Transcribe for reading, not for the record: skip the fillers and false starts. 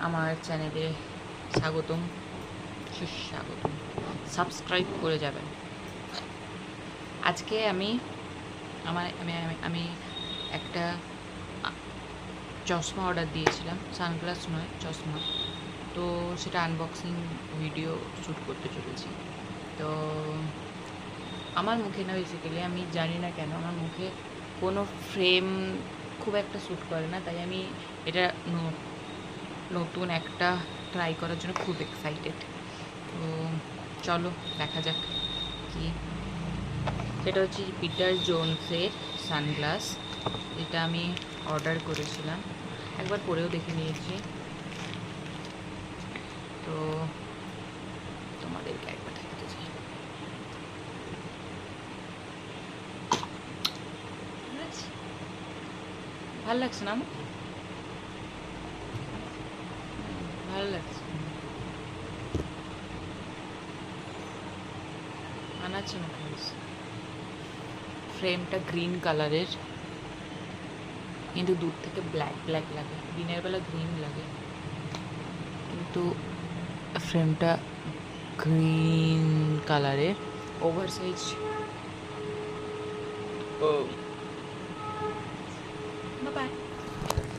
আমার চ্যানেলে স্বাগতম, সুস্বাগতম। সাবস্ক্রাইব করে যাবেন। আজকে আমি আমি একটা চশমা অর্ডার দিয়েছিলাম, সানগ্লাস নয়, চশমা। তো সেটা আনবক্সিং ভিডিও শ্যুট করতে চলেছি। তো আমার মুখে না, বেসিক্যালি আমি জানি না কেন আমার মুখে কোনো ফ্রেম খুব একটা শ্যুট করে না, তাই আমি এটা নতুন একটা ট্রাই করার জন্য খুব এক্সাইটেড। তো চলো দেখা যাক কি। সেটা হচ্ছে পিটার জোনসের সানগ্লাস, যেটা আমি অর্ডার করেছিলাম, একবার পরেও দেখে নিয়েছি। তো তোমাদেরকে একবার দেখাতে চাই। ভালো লাগছে না আমার? ভালো লাগছে, মানাচ্ছে না। ফ্রেমটা গ্রিন কালারের, কিন্তু দূর থেকে ব্ল্যাক ব্ল্যাক লাগে, দিনের বেলা গ্রিন লাগে, কিন্তু ফ্রেমটা গ্রিন কালারের, ওভার সাইজ